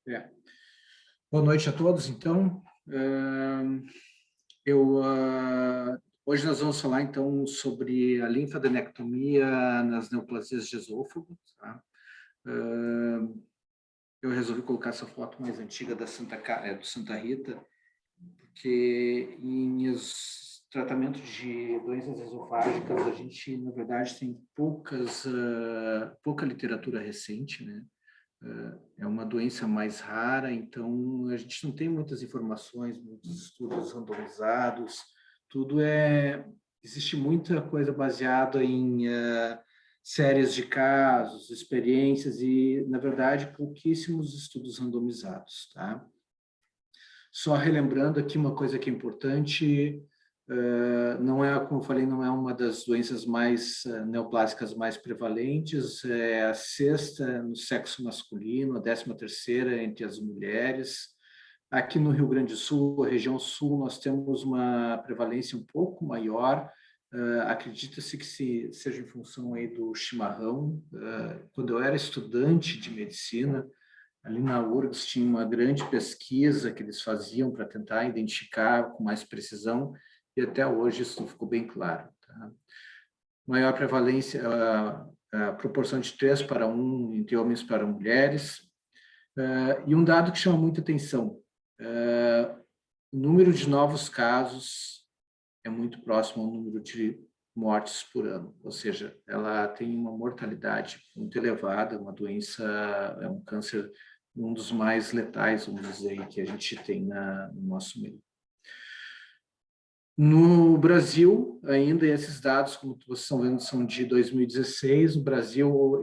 É. Boa noite a todos, então. Hoje nós vamos falar, então, sobre a linfadenectomia nas neoplasias de esôfago. Tá? Eu resolvi colocar essa foto mais antiga do Santa Rita, porque em tratamento de doenças esofágicas, a gente, na verdade, tem pouca literatura recente, né? É uma doença mais rara, então a gente não tem muitas informações, muitos estudos randomizados, existe muita coisa baseada em séries de casos, experiências e, na verdade, pouquíssimos estudos randomizados, tá? Só relembrando aqui uma coisa que é importante, não é, como eu falei, não é uma das doenças mais neoplásicas mais prevalentes, é a sexta no sexo masculino, a 13ª entre as mulheres. Aqui no Rio Grande do Sul, a região sul, nós temos uma prevalência um pouco maior, acredita-se que seja em função aí do chimarrão. Quando eu era estudante de medicina, ali na URGS tinha uma grande pesquisa que eles faziam para tentar identificar com mais precisão, e até hoje isso não ficou bem claro. Tá? Maior prevalência, a proporção de 3:1 entre homens para mulheres, e um dado que chama muita atenção, o número de novos casos é muito próximo ao número de mortes por ano, ou seja, ela tem uma mortalidade muito elevada, uma doença, é um câncer, um dos mais letais, vamos dizer, que a gente tem no nosso meio. No Brasil, ainda, esses dados, como vocês estão vendo, são de 2016, no Brasil,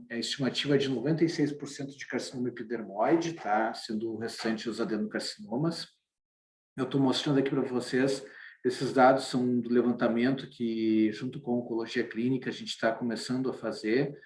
a estimativa é de 96% de carcinoma epidermoide, tá? Sendo o restante os adenocarcinomas. Eu estou mostrando aqui para vocês, esses dados são do levantamento que, junto com a oncologia clínica, a gente está começando a fazer.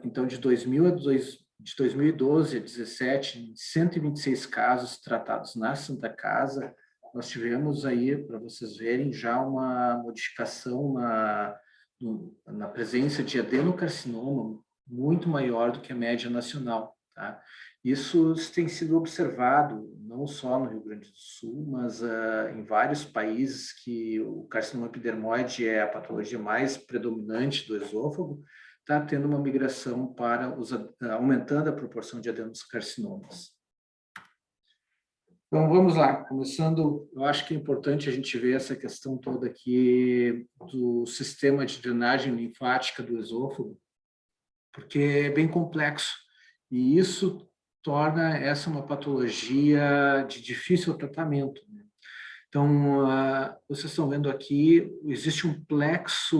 Então, de 2012 a 2017, 126 casos tratados na Santa Casa, nós tivemos aí, para vocês verem, já uma modificação na presença de adenocarcinoma muito maior do que a média nacional, tá? Isso tem sido observado não só no Rio Grande do Sul, mas em vários países que o carcinoma epidermoide é a patologia mais predominante do esôfago, está tendo uma migração para aumentando a proporção de adenocarcinomas. Então, vamos lá. Começando, eu acho que é importante a gente ver essa questão toda aqui do sistema de drenagem linfática do esôfago, porque é bem complexo. E isso torna essa uma patologia de difícil tratamento. Então, vocês estão vendo aqui, existe um plexo,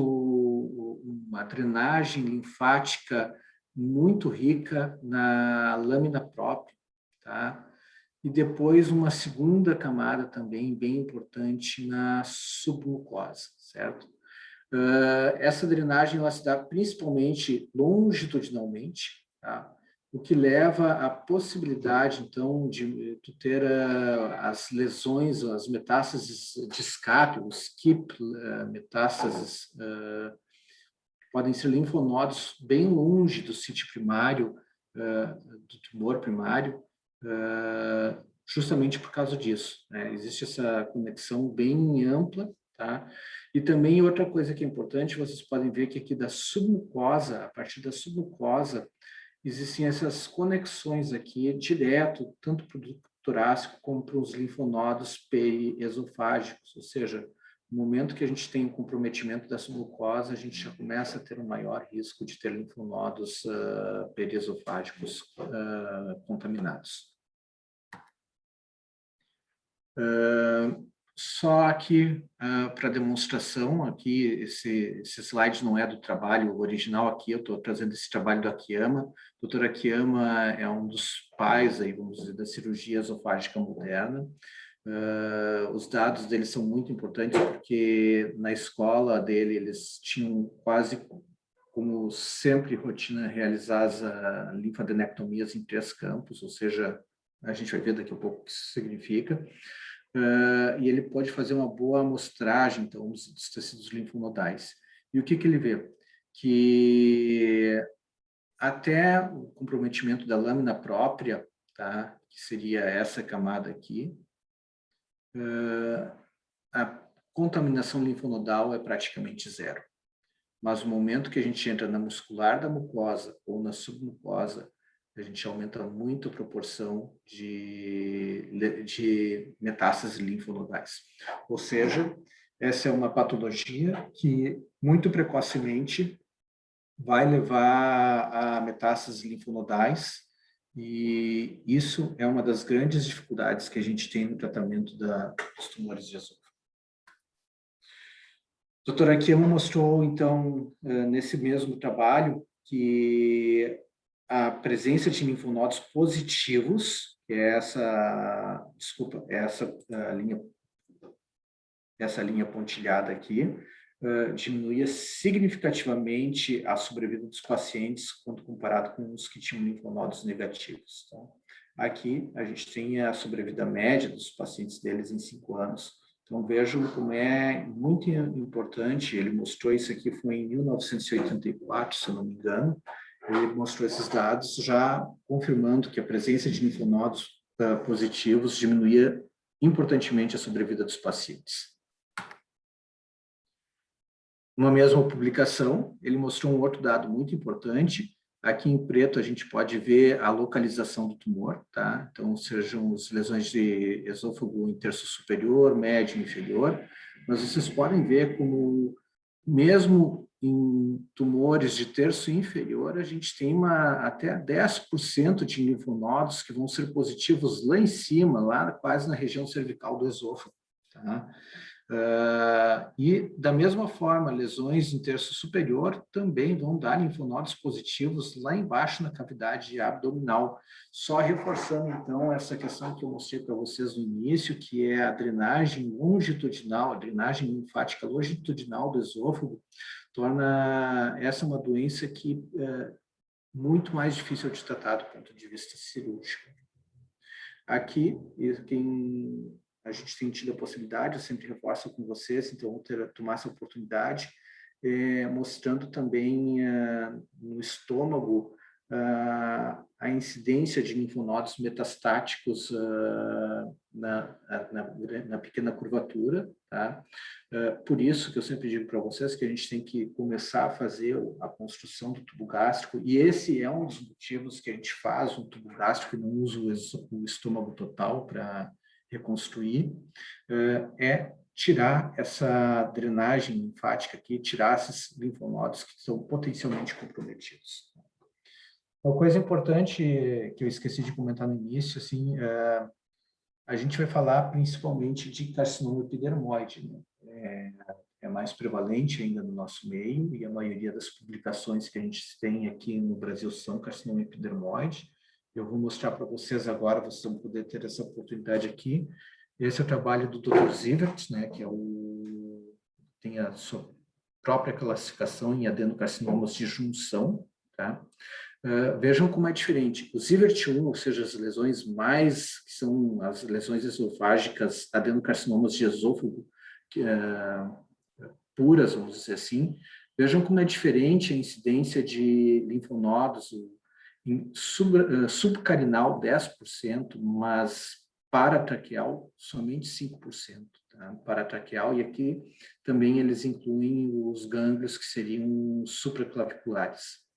uma drenagem linfática muito rica na lâmina própria, tá? E depois uma segunda camada também bem importante na submucosa, certo? Essa drenagem ela se dá principalmente longitudinalmente, tá? O que leva à possibilidade, então, de tu ter as lesões, as metástases de escape, os SCIP, metástases, podem ser linfonodos bem longe do sítio primário, do tumor primário, justamente por causa disso, né? Existe essa conexão bem ampla, tá? E também outra coisa que é importante, vocês podem ver que aqui da submucosa, a partir da submucosa, existem essas conexões aqui direto, tanto para o ducto torácico como para os linfonodos periesofágicos, ou seja, no momento que a gente tem o comprometimento da submucosa, a gente já começa a ter um maior risco de ter linfonodos periesofágicos contaminados. Só aqui para demonstração, aqui esse slide não é do trabalho original aqui, eu estou trazendo esse trabalho do Akiyama. O Dr. Akiyama é um dos pais, aí, vamos dizer, da cirurgia esofágica moderna. Os dados dele são muito importantes porque na escola dele eles tinham quase como sempre rotina realizar as linfadenectomias em 3 campos, ou seja, a gente vai ver daqui a pouco o que isso significa. E ele pode fazer uma boa amostragem, então, dos tecidos linfonodais. E o que ele vê? Que até o comprometimento da lâmina própria, tá? Que seria essa camada aqui. A contaminação linfonodal é praticamente zero. Mas no momento que a gente entra na muscular da mucosa ou na submucosa, a gente aumenta muito a proporção de metástases linfonodais. Ou seja, essa é uma patologia que muito precocemente vai levar a metástases linfonodais, e isso é uma das grandes dificuldades que a gente tem no tratamento dos tumores de esôfago. A doutora Akiyama mostrou, então, nesse mesmo trabalho, que a presença de linfonodos positivos, que é essa linha pontilhada aqui, diminuía significativamente a sobrevida dos pacientes quando comparado com os que tinham linfonodos negativos. Então, aqui a gente tem a sobrevida média dos pacientes deles em 5 anos. Então, vejam como é muito importante. Ele mostrou isso aqui, foi em 1984, se eu não me engano. Ele mostrou esses dados já confirmando que a presença de linfonodos positivos diminuía importantemente a sobrevida dos pacientes. Numa mesma publicação, ele mostrou um outro dado muito importante. Aqui em preto a gente pode ver a localização do tumor, tá? Então, sejam as lesões de esôfago em terço superior, médio e inferior, mas vocês podem ver como, mesmo em tumores de terço inferior, a gente tem até 10% de linfonodos que vão ser positivos lá em cima, lá quase na região cervical do esôfago, tá? E, da mesma forma, lesões em terço superior também vão dar linfonodos positivos lá embaixo na cavidade abdominal, só reforçando, então, essa questão que eu mostrei para vocês no início, que é a drenagem longitudinal, a drenagem linfática longitudinal do esôfago, torna essa uma doença que é muito mais difícil de tratar do ponto de vista cirúrgico. Aqui, a gente tem tido a possibilidade, eu sempre reforço com vocês, então vou tomar essa oportunidade, mostrando também no estômago a incidência de linfonodos metastáticos na pequena curvatura, tá? Por isso que eu sempre digo para vocês que a gente tem que começar a fazer a construção do tubo gástrico, e esse é um dos motivos que a gente faz um tubo gástrico e não usa o estômago total para reconstruir, é tirar essa drenagem linfática aqui, tirar esses linfonodos que são potencialmente comprometidos. Uma coisa importante que eu esqueci de comentar no início, assim, a gente vai falar principalmente de carcinoma epidermoide, né? É mais prevalente ainda no nosso meio, e a maioria das publicações que a gente tem aqui no Brasil são carcinoma epidermoide. Eu vou mostrar para vocês agora, vocês vão poder ter essa oportunidade aqui. Esse é o trabalho do Dr. Zivert, né, que tem a sua própria classificação em adenocarcinomas de junção, tá? Vejam como é diferente. O Zivert 1, ou seja, as lesões que são as lesões esofágicas, adenocarcinomas de esôfago, puras, vamos dizer assim, vejam como é diferente a incidência de linfonodos, subcarinal 10%, mas paratraqueal somente 5%, tá? Paratraqueal, e aqui também eles incluem os gânglios que seriam supraclaviculares.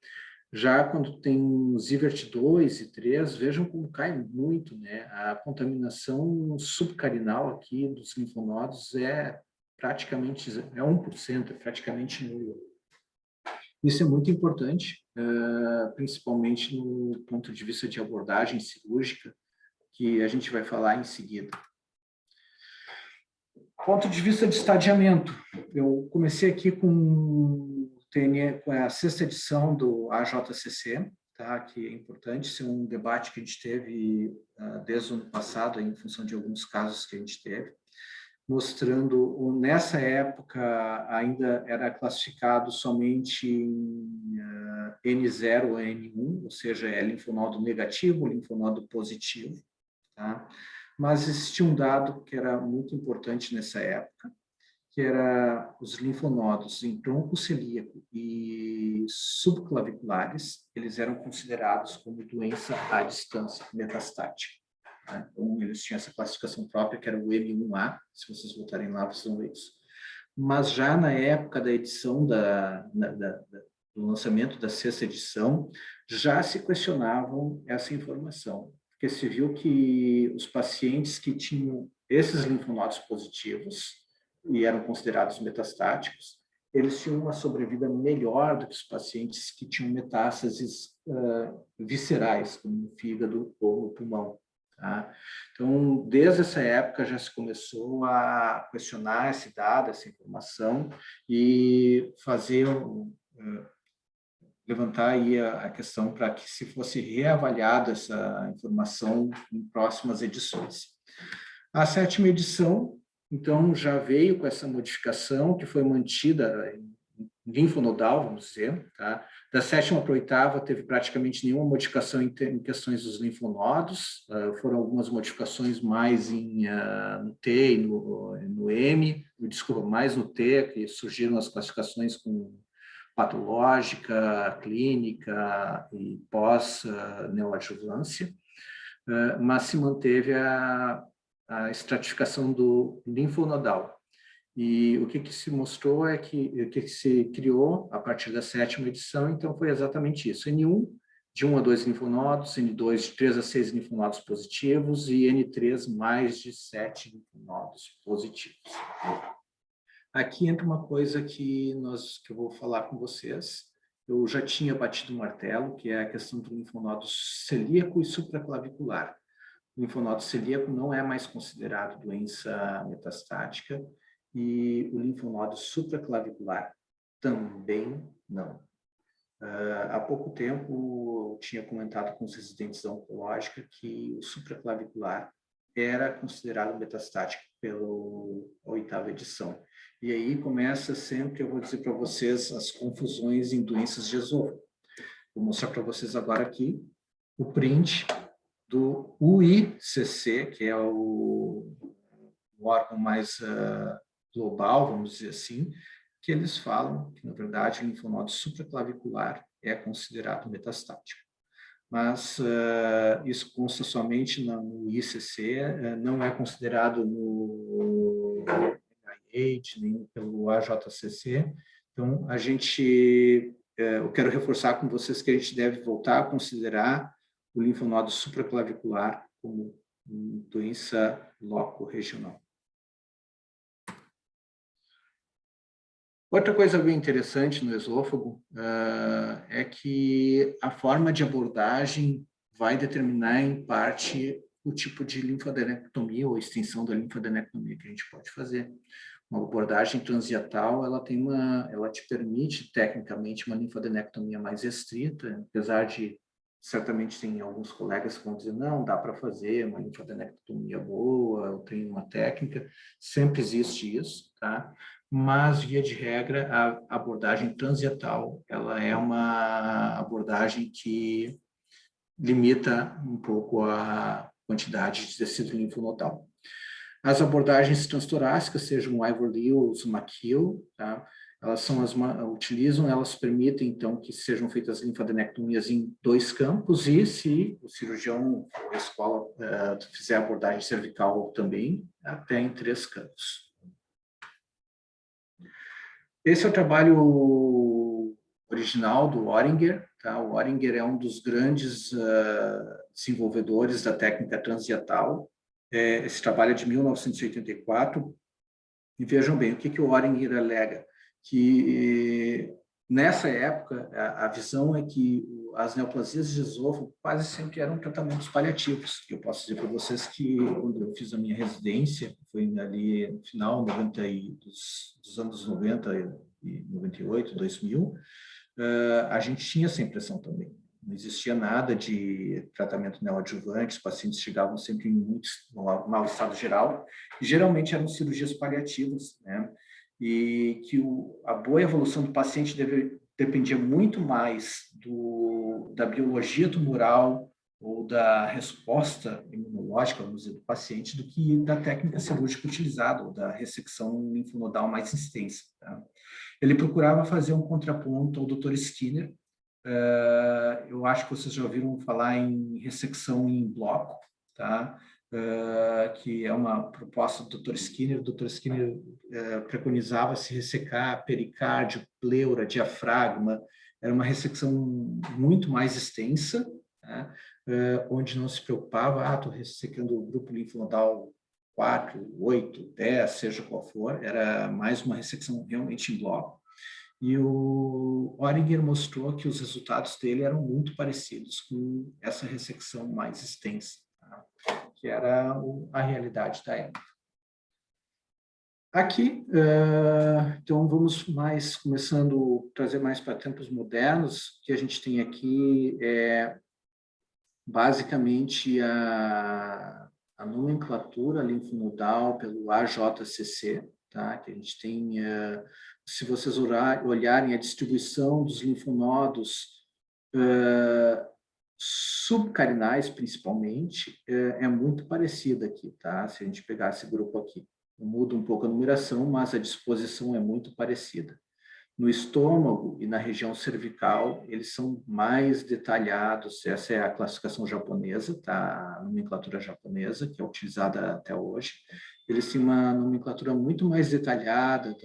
Já quando tem Zivert 2 e 3, vejam como cai muito, né? A contaminação subcarinal aqui dos linfonodos é praticamente 1%, é praticamente nula. Isso é muito importante, principalmente no ponto de vista de abordagem cirúrgica, que a gente vai falar em seguida. Ponto de vista de estadiamento, eu comecei aqui com a 6ª edição do AJCC, tá? Que é importante, isso é um debate que a gente teve desde o ano passado, em função de alguns casos que a gente teve, mostrando, nessa época, ainda era classificado somente em N0 ou N1, ou seja, é linfonodo negativo, linfonodo positivo, tá? Mas existia um dado que era muito importante nessa época, que era os linfonodos em tronco celíaco e subclaviculares, eles eram considerados como doença à distância metastática. Né? Então, eles tinham essa classificação própria, que era o M1A, se vocês voltarem lá, vocês vão ver isso. Mas já na época da edição do lançamento da sexta edição, já se questionavam essa informação, porque se viu que os pacientes que tinham esses linfonodos positivos e eram considerados metastáticos, eles tinham uma sobrevida melhor do que os pacientes que tinham metástases viscerais, como no fígado ou no pulmão. Tá? Então, desde essa época já se começou a questionar esse dado, essa informação, e fazer levantar aí a questão para que se fosse reavaliada essa informação em próximas edições. A sétima edição, então, já veio com essa modificação que foi mantida em linfonodal, vamos dizer, tá? Da sétima para a oitava teve praticamente nenhuma modificação em questões dos linfonodos, foram algumas modificações mais no T e no M, desculpa, mais no T, que surgiram as classificações com patológica, clínica e pós-neoadjuvância, mas se manteve a estratificação do linfonodal. E o que se mostrou é que o que se criou a partir da sétima edição, então, foi exatamente isso. N1, de 1 a 2 linfonodos, N2, de 3 a 6 linfonodos positivos e N3, mais de 7 linfonodos positivos. Aqui entra uma coisa que eu vou falar com vocês. Eu já tinha batido o martelo, que é a questão do linfonodo celíaco e supraclavicular. O linfonodo celíaco não é mais considerado doença metastática e o linfonodo supraclavicular também não. Há pouco tempo, eu tinha comentado com os residentes da oncológica que o supraclavicular era considerado metastático pela oitava edição. E aí começa sempre, eu vou dizer para vocês, as confusões em doenças de esôfago. Vou mostrar para vocês agora aqui o print do UICC, que é o órgão mais global, vamos dizer assim, que eles falam que, na verdade, o linfonodo supraclavicular é considerado metastático. Mas isso consta somente no ICC, não é considerado no NIH, nem pelo AJCC. Então, eu quero reforçar com vocês que a gente deve voltar a considerar o linfonodo supraclavicular como doença loco-regional. Outra coisa bem interessante no esôfago é que a forma de abordagem vai determinar, em parte, o tipo de linfadenectomia ou extensão da linfadenectomia que a gente pode fazer. Uma abordagem transiatal, ela te permite, tecnicamente, uma linfadenectomia mais restrita, apesar de, certamente, tem alguns colegas que vão dizer, não, dá para fazer uma linfadenectomia boa, eu tenho uma técnica, sempre existe isso, tá? Mas, via de regra, a abordagem transiatal, ela é uma abordagem que limita um pouco a quantidade de tecido linfonodal. As abordagens transtorácicas, sejam o Ivorly ou o Zumakil, tá? Elas permitem, então, que sejam feitas linfadenectomias em 2 campos e, se o cirurgião ou a escola fizer abordagem cervical também, até em 3 campos. Esse é o trabalho original do Oringer. Tá? O Oringer é um dos grandes desenvolvedores da técnica transiatal. Esse trabalho é de 1984. E vejam bem, o que o Oringer alega? Que nessa época, a visão é que as neoplasias de esôfago quase sempre eram tratamentos paliativos. Eu posso dizer para vocês que, quando eu fiz a minha residência, foi ali no final dos anos 90 e 98, 2000, a gente tinha essa impressão também. Não existia nada de tratamento neoadjuvante, os pacientes chegavam sempre em muito mau estado geral, e geralmente eram cirurgias paliativas, né? E que a boa evolução do paciente dependia muito mais da biologia tumoral, ou da resposta imunológica, vamos dizer, do paciente, do que da técnica cirúrgica utilizada, ou da ressecção linfonodal mais extensa. Tá? Ele procurava fazer um contraponto ao Dr. Skinner. Eu acho que vocês já ouviram falar em ressecção em bloco, tá? Que é uma proposta do Dr. Skinner. O Dr. Skinner preconizava se ressecar pericárdio, pleura, diafragma. Era uma ressecção muito mais extensa, tá? Onde não se preocupava, estou ressecando o grupo linfonodal 4, 8, 10, seja qual for. Era mais uma ressecção realmente em bloco. E o Oringer mostrou que os resultados dele eram muito parecidos com essa ressecção mais extensa, tá? Que era a realidade da época. Aqui, então vamos começando a trazer mais para tempos modernos. O que a gente tem aqui é basicamente a nomenclatura linfonodal pelo AJCC, tá? Que a gente tem, se vocês olharem a distribuição dos linfonodos subcarinais, principalmente, é muito parecida aqui, tá? Se a gente pegar esse grupo aqui. Muda um pouco a numeração, mas a disposição é muito parecida. No estômago e na região cervical, eles são mais detalhados. Essa é a classificação japonesa, tá? A nomenclatura japonesa, que é utilizada até hoje. Eles têm uma nomenclatura muito mais detalhada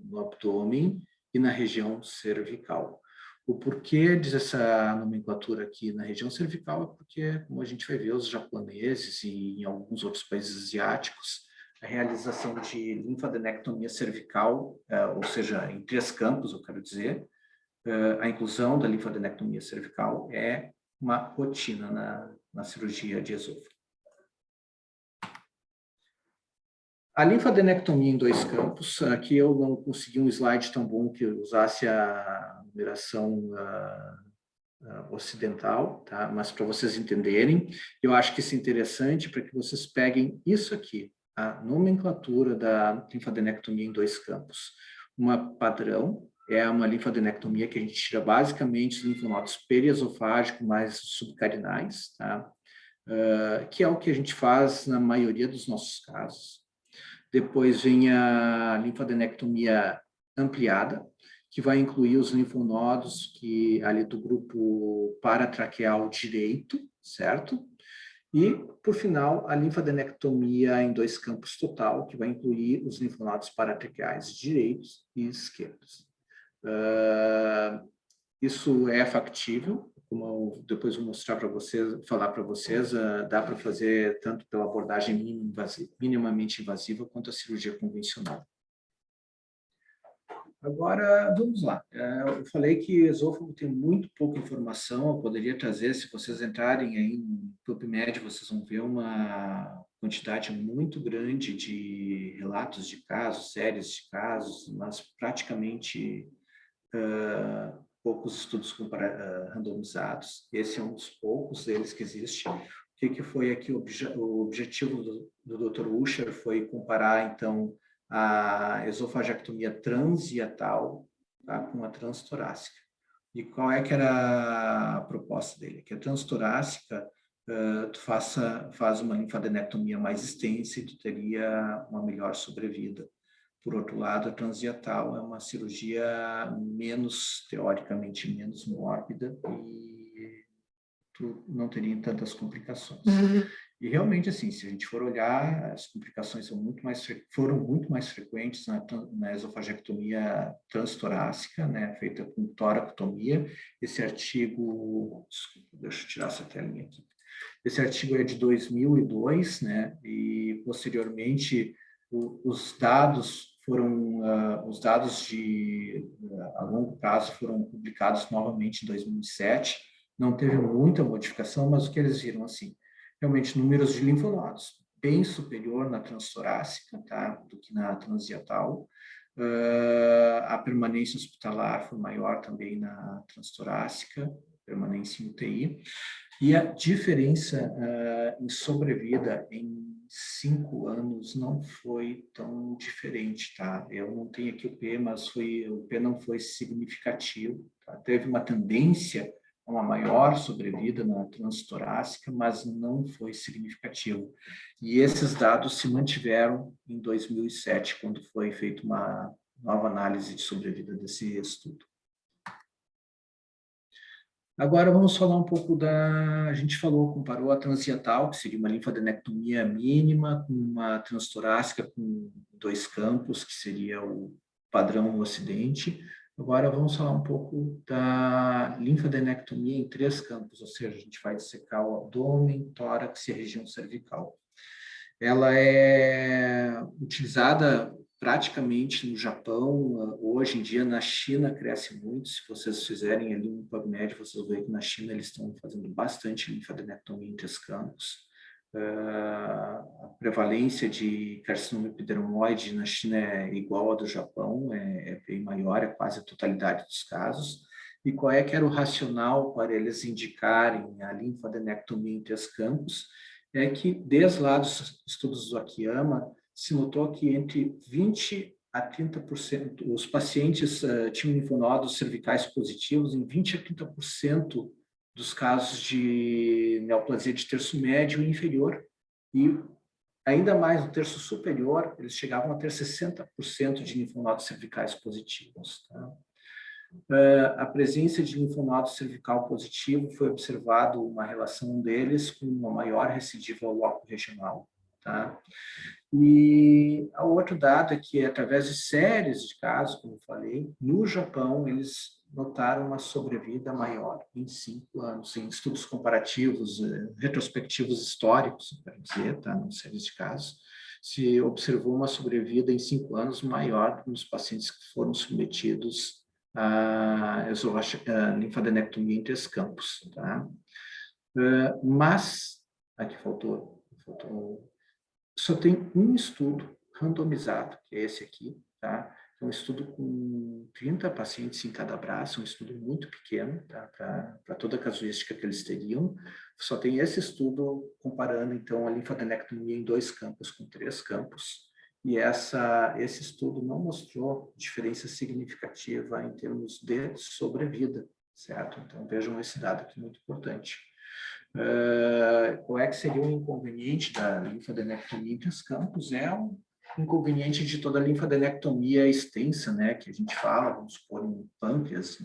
no abdômen e na região cervical. O porquê dessa nomenclatura aqui na região cervical é porque, como a gente vai ver, os japoneses e em alguns outros países asiáticos, a realização de linfadenectomia cervical, ou seja, em 3 campos, eu quero dizer, a inclusão da linfadenectomia cervical é uma rotina na cirurgia de esôfago. A linfadenectomia em 2 campos, aqui eu não consegui um slide tão bom que usasse a numeração ocidental, tá? Mas para vocês entenderem, eu acho que isso é interessante para que vocês peguem isso aqui, a nomenclatura da linfadenectomia em 2 campos. Uma padrão é uma linfadenectomia que a gente tira basicamente os linfonodos periesofágicos mais subcarinais, tá? Que é o que a gente faz na maioria dos nossos casos. Depois vem a linfadenectomia ampliada, que vai incluir os linfonodos ali do grupo paratraqueal direito, certo? E, por final, a linfadenectomia em 2 campos total, que vai incluir os linfonodos paratraqueais direitos e esquerdos. Isso é factível, como eu depois vou mostrar para vocês, falar para vocês, dá para fazer tanto pela abordagem minimamente invasiva quanto a cirurgia convencional. Agora, vamos lá. Eu falei que esôfago tem muito pouca informação, eu poderia trazer, se vocês entrarem aí no PubMed, vocês vão ver uma quantidade muito grande de relatos de casos, séries de casos, mas praticamente poucos estudos randomizados. Esse é um dos poucos deles que existe. O que foi aqui o objetivo do Dr. Usher foi comparar, então, a esofagectomia transhiatal, tá, com a transtorácica. E qual é que era a proposta dele? Que a transtorácica, tu faz uma linfadenectomia mais extensa e tu teria uma melhor sobrevida. Por outro lado, a transhiatal é uma cirurgia teoricamente menos mórbida e tu não teria tantas complicações. E realmente, assim, se a gente for olhar, as complicações foram muito mais frequentes na esofagectomia transtorácica, né, feita com toracotomia. Esse artigo, desculpa, deixa eu tirar essa telinha aqui. Esse artigo é de 2002, né, e posteriormente os dados a longo prazo foram publicados novamente em 2007. Não teve muita modificação, mas o que eles viram, assim, realmente números de linfonodos bem superior na transtorácica, tá, do que na transhiatal. A permanência hospitalar foi maior também na transtorácica, permanência em UTI. E a diferença em sobrevida em 5 anos não foi tão diferente, tá? Eu não tenho aqui o P, mas o P não foi significativo, tá? Teve uma tendência uma maior sobrevida na transtorácica, mas não foi significativo. E esses dados se mantiveram em 2007, quando foi feita uma nova análise de sobrevida desse estudo. Agora vamos falar um pouco a gente comparou a transietal, que seria uma linfadenectomia mínima, com uma transtorácica com 2 campos, que seria o padrão no Ocidente. Agora vamos falar um pouco da linfadenectomia em 3 campos, ou seja, a gente vai dissecar o abdômen, tórax e a região cervical. Ela é utilizada praticamente no Japão, hoje em dia na China cresce muito. Se vocês fizerem ali um PubMed, vocês vão ver que na China eles estão fazendo bastante linfadenectomia em 3 campos. A prevalência de carcinoma epidermoide na China é igual à do Japão, é bem maior, é quase a totalidade dos casos. E qual é que era o racional para eles indicarem a linfadenectomia em 3 campos? É que, desde lá dos estudos do Akiyama, se notou que entre 20% a 30%, os pacientes tinham linfonodos cervicais positivos em 20% a 30% dos casos de neoplasia de terço médio e inferior. E ainda mais no terço superior, eles chegavam a ter 60% de linfonodos cervicais positivos. Tá? A presença de linfonodo cervical positivo foi observado uma relação deles com uma maior recidiva ao loco regional. Tá? E o outro dado é que, através de séries de casos, como eu falei, no Japão, eles notaram uma sobrevida maior em 5 anos, em estudos comparativos, retrospectivos históricos, para dizer, tá? Em séries de casos, se observou uma sobrevida em 5 anos maior nos pacientes que foram submetidos a linfadenectomia em 3 campos. Tá? Mas, aqui faltou, só tem um estudo randomizado, que é esse aqui, tá? É um estudo com 30 pacientes em cada braço, um estudo muito pequeno, tá? Para toda a casuística que eles teriam. Só tem esse estudo comparando, então, a linfadenectomia em 2 campos com 3 campos. E esse estudo não mostrou diferença significativa em termos de sobrevida, certo? Então, vejam esse dado aqui, muito importante. Qual é que seria o inconveniente da linfadenectomia em 3 campos? É um inconveniente de toda a linfadenectomia extensa, né, que a gente fala, vamos supor, em pâncreas,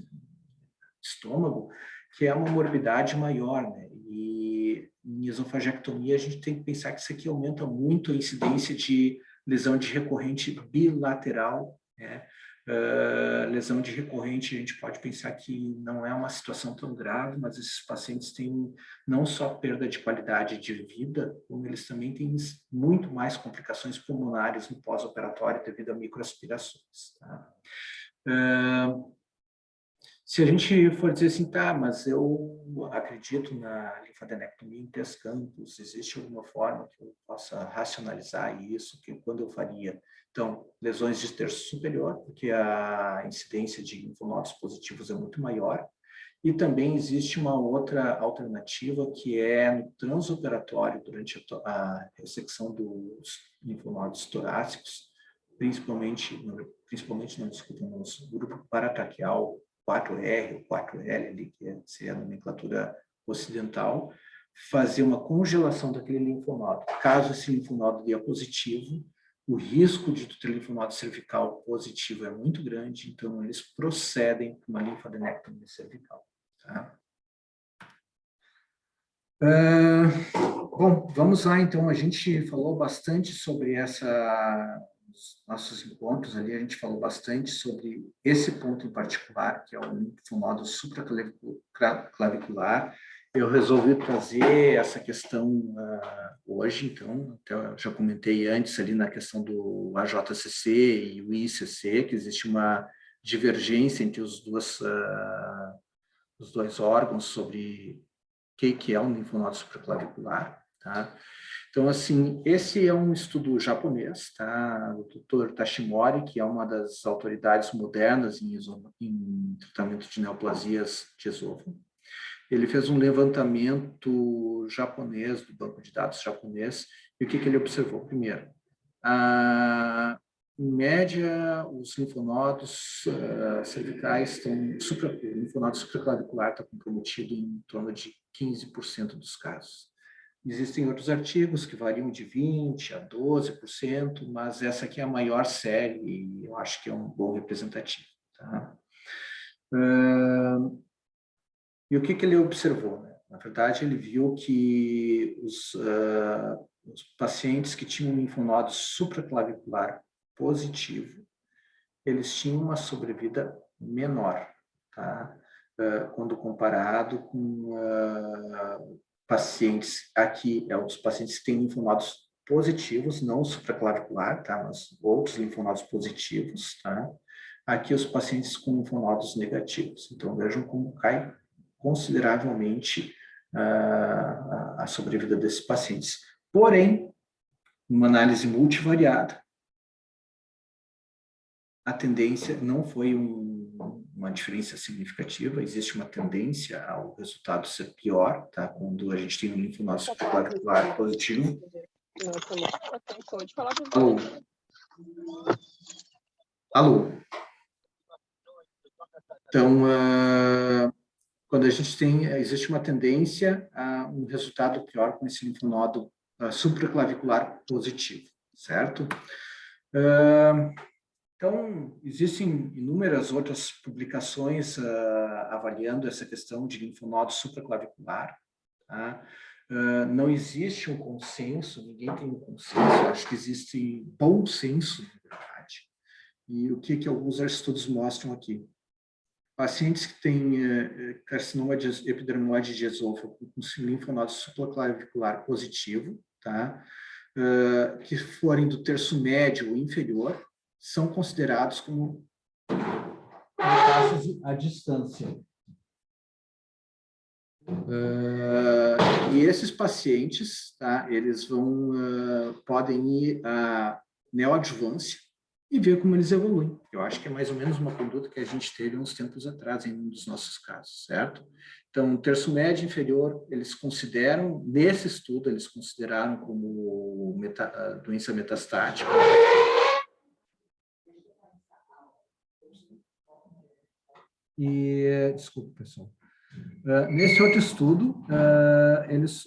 estômago, que é uma morbidade maior, né? E em esofagectomia a gente tem que pensar que isso aqui aumenta muito a incidência de lesão de recorrente bilateral, né? Lesão de recorrente, a gente pode pensar que não é uma situação tão grave, mas esses pacientes têm não só perda de qualidade de vida, como eles também têm muito mais complicações pulmonares no pós-operatório devido a microaspirações. Tá? Se a gente for dizer assim, tá, mas eu acredito na linfadenectomia em 3 campos, existe alguma forma que eu possa racionalizar isso, que quando eu faria? Então, lesões de terço superior, porque a incidência de linfonodos positivos é muito maior, e também existe uma outra alternativa, que é no transoperatório, durante a ressecção dos linfonodos torácicos, principalmente não, desculpa, no grupo paratraqueal 4R ou 4L, ali, que é a nomenclatura ocidental, fazer uma congelação daquele linfonodo. Caso esse linfonodo dê positivo, o risco de ter linfonodo cervical positivo é muito grande, então eles procedem com uma linfadenectomia cervical. Tá? Bom, vamos lá, então. A gente falou bastante sobre nossos encontros ali, a gente falou bastante sobre esse ponto em particular, que é o linfonodo supraclavicular. Eu resolvi trazer essa questão hoje, então, até eu já comentei antes ali na questão do AJCC e o ICC, que existe uma divergência entre os dois órgãos sobre o que é um linfonodo supraclavicular, tá? Então, assim, esse é um estudo japonês, tá? O Dr. Tashimori, que é uma das autoridades modernas em tratamento de neoplasias de esôfago. Ele fez um levantamento japonês, do banco de dados japonês, e o que ele observou? Primeiro, Em média, os linfonodos cervicais estão, o linfonodo supraclavicular está comprometido em torno de 15% dos casos. Existem outros artigos que variam de 20% a 12%, mas essa aqui é a maior série e eu acho que é um bom representativo. Tá? E o que ele observou? Né? Na verdade, ele viu que os pacientes que tinham linfonodo supraclavicular positivo, eles tinham uma sobrevida menor, tá? Quando comparado com pacientes, aqui é os pacientes que têm linfonodos positivos, não supraclavicular, tá? Mas outros linfonodos positivos, tá? Aqui os pacientes com linfonodos negativos. Então, vejam como cai consideravelmente a sobrevida desses pacientes. Porém, uma análise multivariada, a tendência não foi uma diferença significativa, existe uma tendência ao resultado ser pior, tá? Quando a gente tem um linfonodo supraclavicular positivo. Alô? Alô? Então, quando a gente existe uma tendência a um resultado pior com esse linfonodo supraclavicular positivo, certo? Então, existem inúmeras outras publicações avaliando essa questão de linfonodo supraclavicular. Tá? Não existe um consenso, ninguém tem um consenso, acho que existe bom senso, na verdade. E o que alguns estudos mostram aqui? Pacientes que têm carcinoma epidermoide de esôfago com linfonodo supraclavicular positivo, tá? Que forem do terço médio ou inferior, são considerados como metástase à distância. E esses pacientes, tá, eles podem ir à neoadjuvância e ver como eles evoluem. Eu acho que é mais ou menos uma conduta que a gente teve uns tempos atrás em um dos nossos casos, certo? Então, terço médio inferior, eles consideram, nesse estudo, eles consideraram como doença metastática. E, desculpa, pessoal. Nesse outro estudo, eles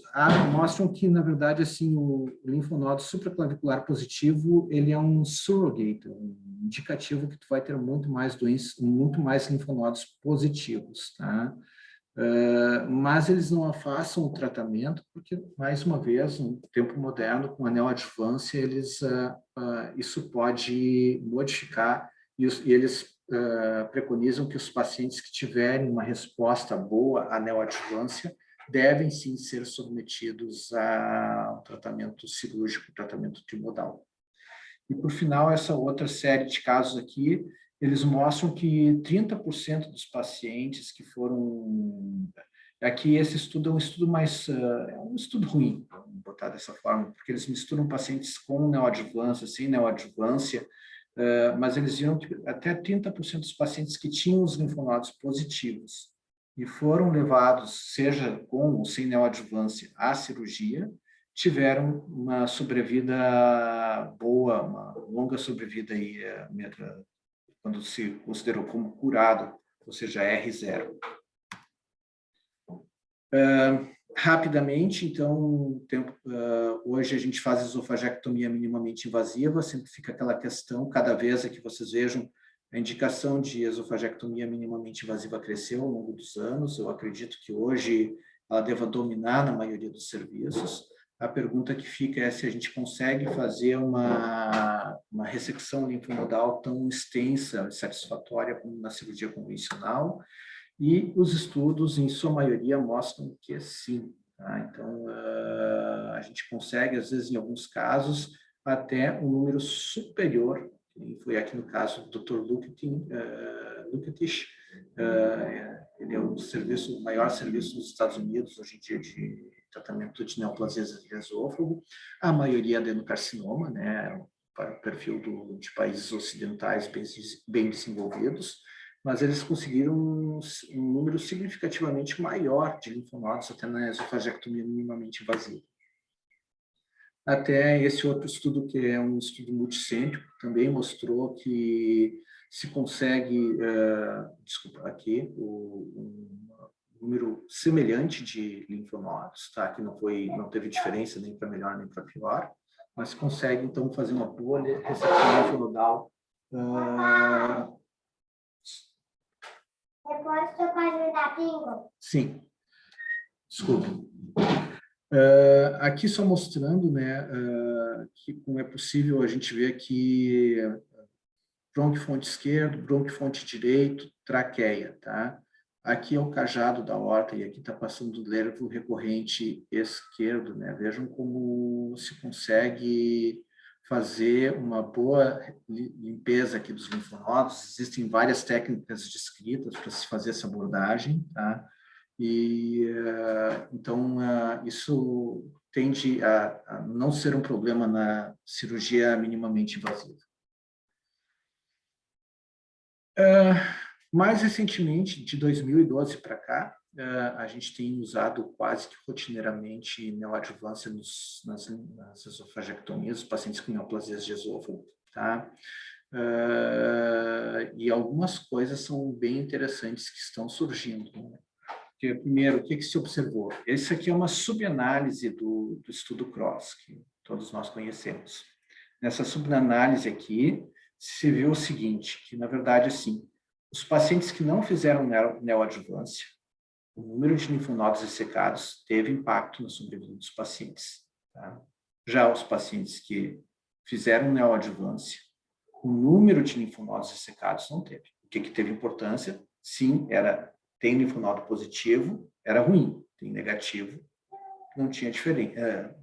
mostram que, na verdade, assim, o linfonodo supraclavicular positivo, ele é um surrogate, um indicativo que tu vai ter muito mais doenças, muito mais linfonodos positivos, tá? Mas eles não afastam o tratamento, porque, mais uma vez, no tempo moderno, com a neoadjuvância, isso pode modificar, e eles preconizam que os pacientes que tiverem uma resposta boa à neoadjuvância devem, sim, ser submetidos a tratamento cirúrgico, tratamento trimodal. E, por final, essa outra série de casos aqui, eles mostram que 30% dos pacientes que foram... Aqui, esse estudo é um estudo mais... é um estudo ruim, vamos botar dessa forma, porque eles misturam pacientes com neoadjuvância, sem neoadjuvância, mas eles viram que até 30% dos pacientes que tinham os linfonodos positivos e foram levados, seja com ou sem neoadjuvância, à cirurgia, tiveram uma sobrevida boa, uma longa sobrevida aí, quando se considerou como curado, ou seja, R0. Rapidamente, então, hoje a gente faz esofagectomia minimamente invasiva, sempre fica aquela questão, cada vez que vocês vejam, a indicação de esofagectomia minimamente invasiva cresceu ao longo dos anos, eu acredito que hoje ela deva dominar na maioria dos serviços. A pergunta que fica é se a gente consegue fazer uma ressecção linfonodal tão extensa e satisfatória como na cirurgia convencional, e os estudos, em sua maioria, mostram que sim. Tá? Então, a gente consegue, às vezes, em alguns casos, até um número superior, que foi aqui no caso do Dr. Luketich, ele é o maior serviço dos Estados Unidos, hoje em dia, de tratamento de neoplasias de esôfago, a maioria adenocarcinoma, né, para o perfil de países ocidentais bem desenvolvidos, mas eles conseguiram um número significativamente maior de linfonodos até na esofagectomia minimamente invasiva. até esse outro estudo, que é um estudo multicêntrico, também mostrou que se consegue, desculpa, aqui, um número semelhante de linfonodos, tá? Que não teve diferença nem para melhor nem para pior, mas consegue, então, fazer uma boa recepção linfonodal. Depois você pode me dar bingo? Sim, desculpa. Aqui só mostrando, né, que como é possível a gente ver aqui bronquiofonte esquerdo, bronquiofonte direito, traqueia, tá? Aqui é o cajado da aorta e aqui está passando o nervo recorrente esquerdo, né? Vejam como se consegue fazer uma boa limpeza aqui dos linfonodos. Existem várias técnicas descritas para se fazer essa abordagem, tá? E, então, isso tende a não ser um problema na cirurgia minimamente invasiva. Mais recentemente, de 2012 para cá, a gente tem usado quase que rotineiramente neoadjuvância nas esofagectomias, os pacientes com neoplasias de esôfago, tá? E algumas coisas são bem interessantes que estão surgindo, né? Porque, primeiro, o que se observou? Esse aqui é uma subanálise do estudo CROSS, que todos nós conhecemos. Nessa subanálise aqui, se viu o seguinte, que, na verdade, assim, os pacientes que não fizeram neoadjuvância, o número de linfonodos ressecados teve impacto na sobrevida dos pacientes. Tá? Já os pacientes que fizeram neoadjuvância, o número de linfonodos ressecados não teve. O que teve importância? Sim, tem linfonodo positivo, era ruim. Tem negativo, não tinha diferença,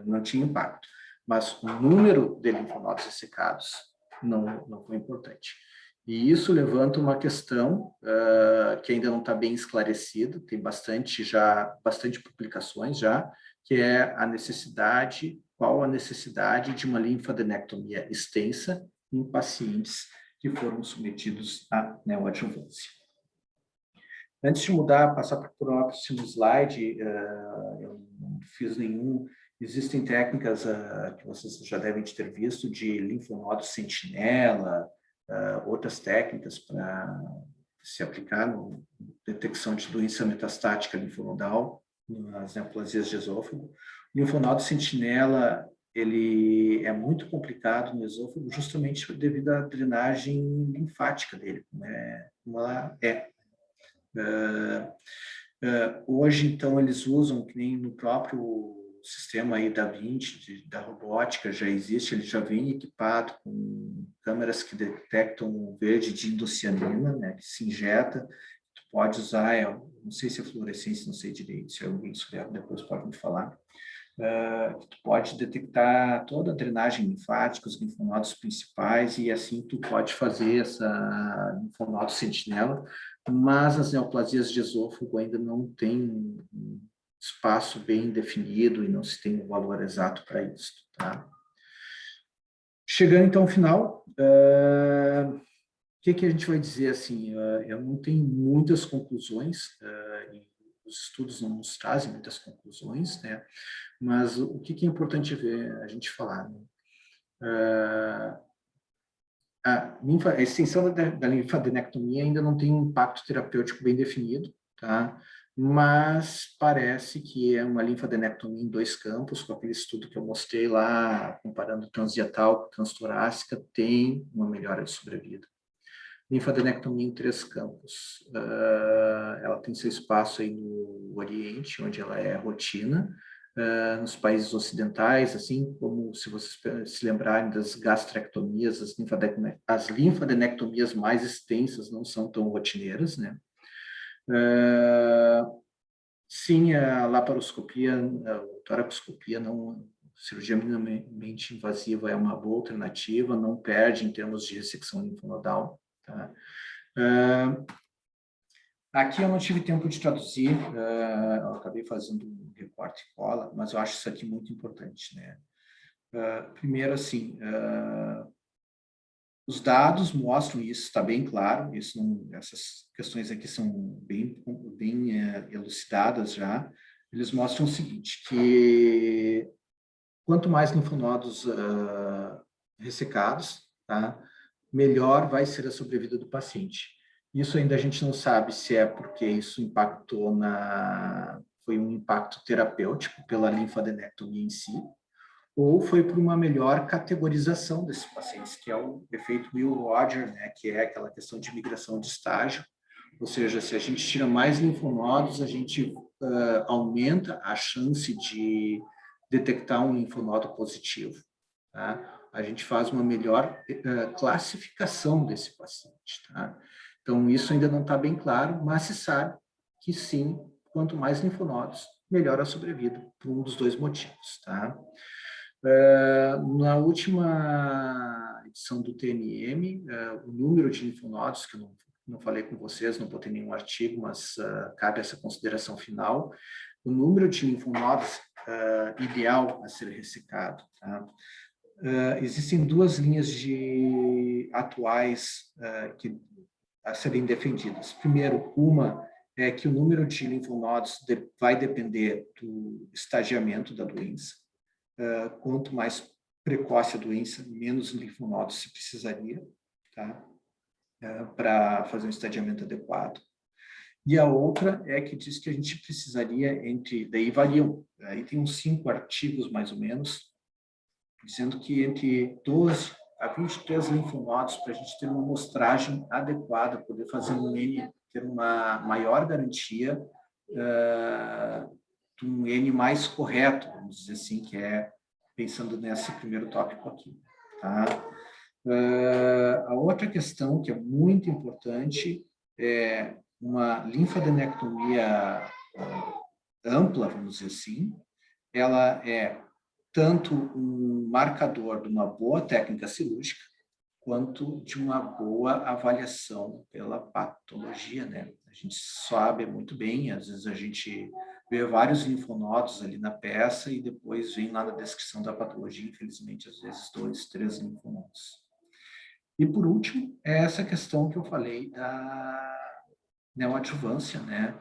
não tinha impacto. Mas o número de linfonodos ressecados não foi importante. E isso levanta uma questão que ainda não está bem esclarecida, tem bastante publicações já, que é qual a necessidade de uma linfadenectomia extensa em pacientes que foram submetidos à neoadjuvância. Antes de passar para o próximo slide, eu não fiz nenhum. Existem técnicas que vocês já devem ter visto de linfonodo sentinela, outras técnicas para se aplicar na detecção de doença metastática linfonodal nas neoplasias de esôfago. O linfonodo sentinela, ele é muito complicado no esôfago justamente devido à drenagem linfática dele, né? Hoje, então, eles usam, que nem no próprio sistema aí da Vinci, da robótica, já existe, ele já vem equipado com câmeras que detectam o verde de indocianina, né, que se injeta. Tu pode usar, não sei se é fluorescência, não sei direito, se alguém souber, depois pode me falar. Tu pode detectar toda a drenagem linfática, os linfonodos principais, e assim tu pode fazer essa linfonodo sentinela, mas as neoplasias de esôfago ainda não têm um espaço bem definido e não se tem um valor exato para isso, tá? Chegando então ao final, o que a gente vai dizer assim? Eu não tenho muitas conclusões, os estudos não nos trazem muitas conclusões, né? Mas o que é importante ver, a gente falar, né? A extensão da linfadenectomia ainda não tem um impacto terapêutico bem definido, tá? Mas parece que é uma linfadenectomia em 2 campos, com aquele estudo que eu mostrei lá, comparando transdietal com transtorácica, tem uma melhora de sobrevida. Linfadenectomia em 3 campos. Ela tem seu espaço aí no Oriente, onde ela é rotina, nos países ocidentais, assim como, se vocês se lembrarem das gastrectomias, as linfadenectomias mais extensas não são tão rotineiras, né? Sim, a laparoscopia, a toracoscopia, cirurgia minimamente invasiva é uma boa alternativa, não perde em termos de ressecção linfonodal, tá? Aqui eu não tive tempo de traduzir, eu acabei fazendo um recorte e cola, mas eu acho isso aqui muito importante, né? Primeiro, assim, os dados mostram isso, está bem claro, essas questões aqui são bem elucidadas já. Eles mostram o seguinte, que quanto mais linfonodos ressecados, tá? Melhor vai ser a sobrevida do paciente. Isso ainda a gente não sabe se é porque isso impactou foi um impacto terapêutico pela linfadenectomia em si, ou foi por uma melhor categorização desses pacientes, que é o efeito Will-Rogers, né, que é aquela questão de migração de estágio, ou seja, se a gente tira mais linfonodos, a gente aumenta a chance de detectar um linfonodo positivo, tá? A gente faz uma melhor classificação desse paciente, tá? Então, isso ainda não está bem claro, mas se sabe que sim, quanto mais linfonodos, melhor a sobrevida, por um dos dois motivos, tá? Na última edição do TNM, o número de linfonodos, que eu não falei com vocês, não botei nenhum artigo, mas cabe essa consideração final, o número de linfonodos ideal a ser ressecado. Tá? Existem duas linhas atuais a serem defendidas. Primeiro, uma é que o número de linfonodos vai depender do estadiamento da doença. Quanto mais precoce a doença, menos linfonodos se precisaria, tá? Para fazer um estadiamento adequado. E a outra é que diz que a gente precisaria daí variam, aí tem uns 5 artigos mais ou menos, dizendo que entre 12 a 23 linfonodos para a gente ter uma amostragem adequada, poder fazer ter uma maior garantia de um N mais correto, vamos dizer assim, que é pensando nesse primeiro tópico aqui. Tá? A outra questão que é muito importante é uma linfadenectomia ampla, vamos dizer assim, ela é tanto um marcador de uma boa técnica cirúrgica, quanto de uma boa avaliação pela patologia, né? A gente sabe muito bem, às vezes a gente vê vários linfonodos ali na peça e depois vem lá na descrição da patologia, infelizmente, às vezes 2, 3 linfonodos. E por último, é essa questão que eu falei da neoadjuvância, né?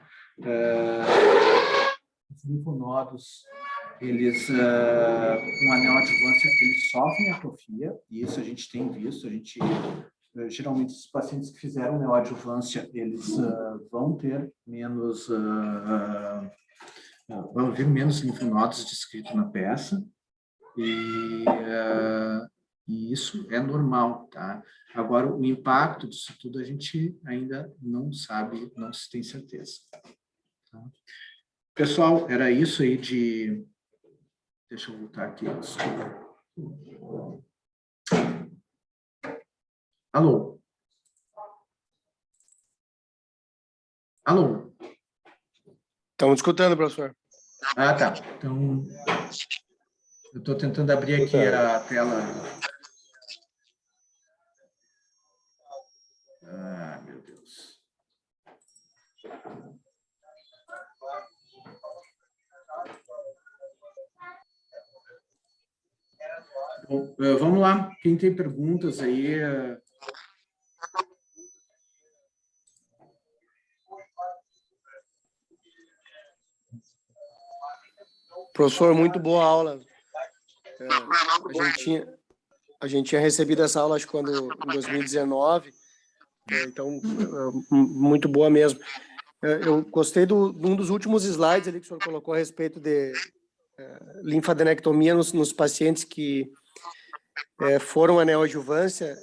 Os linfonodos, eles, com a neoadjuvância, eles sofrem atrofia, e isso a gente tem visto, geralmente os pacientes que fizeram neoadjuvância, eles vão ter vão vir menos linfonodos descritos na peça, e isso é normal, tá? Agora, o impacto disso tudo a gente ainda não sabe, não se tem certeza. Tá? Pessoal, era isso aí de... Deixa eu voltar aqui, desculpa. Alô? Alô? Estamos escutando, professor. Ah, tá. Então, eu estou tentando abrir aqui a tela. Ah, meu Deus. Bom, vamos lá. Quem tem perguntas aí... Professor, muito boa aula. A gente tinha recebido essa aula, acho que em 2019, então, muito boa mesmo. Eu gostei de um dos últimos slides ali que o senhor colocou a respeito de linfadenectomia nos pacientes que foram a neoadjuvância.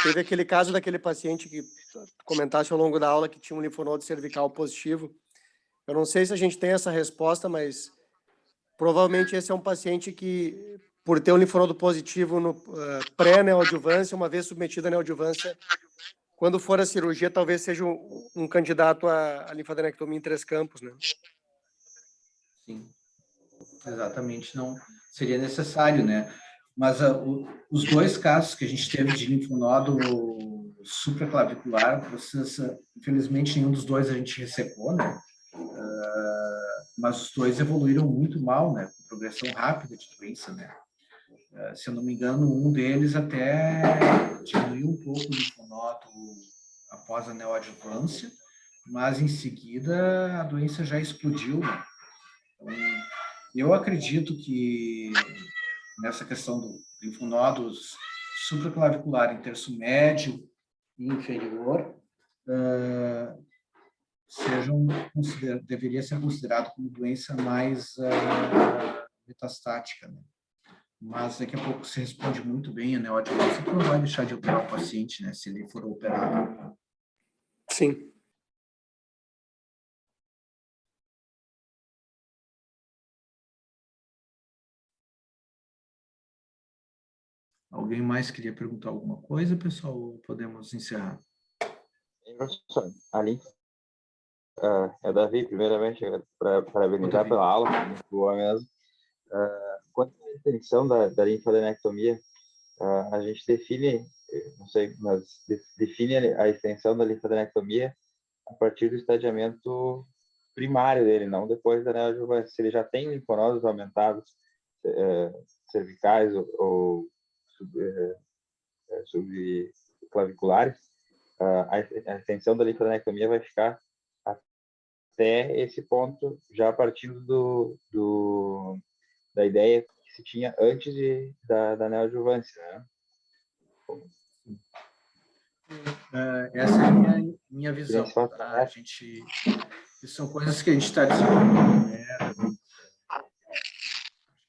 Teve aquele caso daquele paciente que comentasse ao longo da aula que tinha um linfonodo cervical positivo. Eu não sei se a gente tem essa resposta, mas provavelmente esse é um paciente que, por ter um linfonodo positivo no pré-neoadjuvância, uma vez submetido à neoadjuvância, quando for a cirurgia, talvez seja um candidato à linfadenectomia em 3 campos, né? Sim, exatamente, não seria necessário, né? Mas os 2 casos que a gente teve de linfonodo supraclavicular, infelizmente nenhum dos 2 a gente ressecou, né? Mas os 2 evoluíram muito mal, né? Com progressão rápida de doença, né? Se eu não me engano, um deles até diminuiu um pouco o linfonodo após a neoadjuvância, mas em seguida a doença já explodiu, né? Então, eu acredito que nessa questão do linfonodos supraclavicular em terço médio e inferior, deveria ser considerado como doença mais metastática, né? Mas daqui a pouco se responde muito bem a neoadjuvância, que não vai deixar de operar o paciente, né, se ele for operado. Sim. Alguém mais queria perguntar alguma coisa, pessoal? Ou podemos encerrar? Professor, ali, Davi, primeiramente, parabenizar pela aula, muito boa mesmo. Quanto à intenção da linfadenectomia, a gente define, não sei, mas define a extensão da linfadenectomia a partir do estadiamento primário dele, não depois da neoadjuvância. Se ele já tem linfonodos aumentados, cervicais ou subclaviculares, a extensão da linfadenectomia vai ficar até esse ponto, já partindo da ideia que se tinha antes da neoadjuvância, né? Essa é a minha visão. Tá? São coisas que a gente está desenvolvendo, né?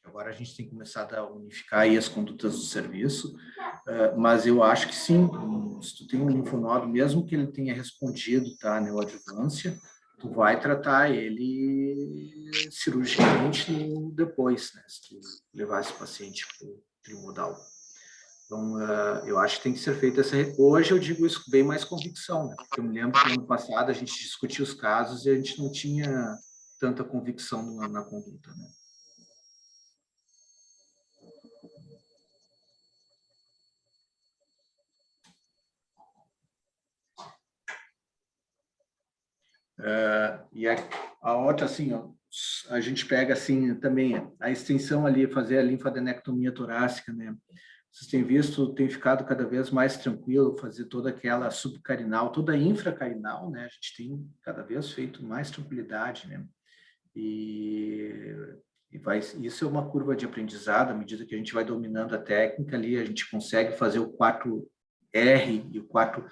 Agora a gente tem começado a unificar aí as condutas do serviço, mas eu acho que sim, se tu tem um linfonodo, mesmo que ele tenha respondido, tá, neoadjuvância, tu vai tratar ele cirurgicamente depois, né, se tu levar esse paciente para o trimodal. Então, eu acho que tem que ser feita essa... Hoje eu digo isso com bem mais convicção, né, porque eu me lembro que no ano passado a gente discutia os casos e a gente não tinha tanta convicção na conduta, né. E a outra, assim, ó, a gente pega, assim, também a extensão ali, fazer a linfadenectomia torácica, né? Vocês têm visto, tem ficado cada vez mais tranquilo fazer toda aquela subcarinal, toda a infracarinal, né? A gente tem cada vez feito mais tranquilidade, né? Isso é uma curva de aprendizado, à medida que a gente vai dominando a técnica ali, a gente consegue fazer o 4R e o 4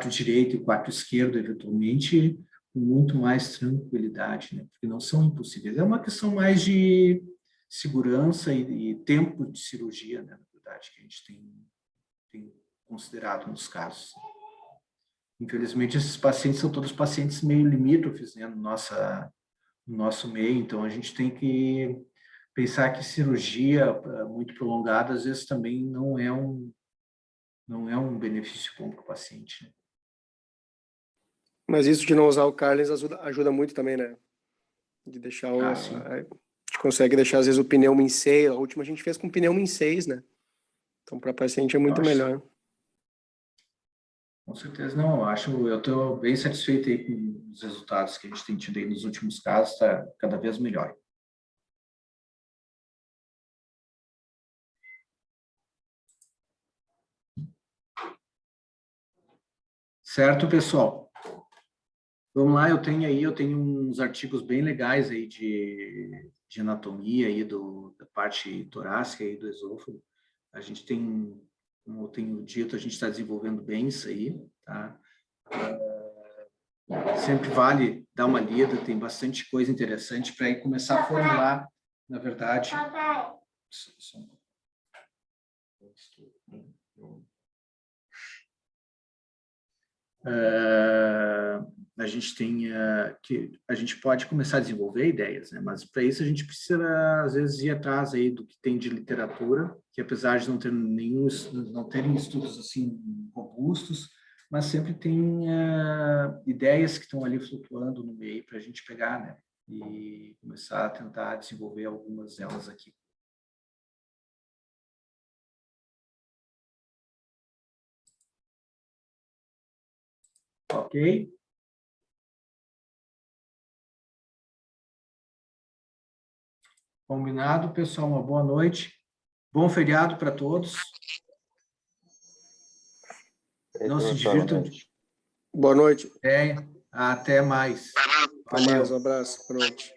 direito e o 4 esquerdo, eventualmente, com muito mais tranquilidade, né? Porque não são impossíveis. É uma questão mais de segurança e tempo de cirurgia, né? Na verdade, que a gente tem considerado nos casos. Infelizmente, esses pacientes são todos pacientes meio limítrofes, né? No nosso meio, então a gente tem que pensar que cirurgia muito prolongada, às vezes, também não é um benefício bom para o paciente, né? Mas isso de não usar o Carlins ajuda muito também, né? De deixar a gente consegue deixar, às vezes, o pneumo em 6. A última a gente fez com pneumo em 6, né? Então, para paciente é muito melhor. Com certeza, não. Eu estou bem satisfeito aí com os resultados que a gente tem tido aí nos últimos casos, está cada vez melhor. Certo, pessoal? Vamos lá, eu tenho uns artigos bem legais aí de anatomia aí da parte torácica aí do esôfago. A gente tem, como eu tenho dito, a gente está desenvolvendo bem isso aí, tá? Sempre vale dar uma lida, tem bastante coisa interessante para aí começar a formular, na verdade. A gente tem que a gente pode começar a desenvolver ideias, né? Mas para isso a gente precisa às vezes ir atrás aí do que tem de literatura, que apesar de não terem estudos assim robustos, mas sempre tem ideias que estão ali flutuando no meio para a gente pegar, né? E começar a tentar desenvolver algumas delas aqui. Ok? Combinado, pessoal? Uma boa noite. Bom feriado para todos. Não se divirtam. Boa noite. Até mais. Até mais, um abraço. Boa noite.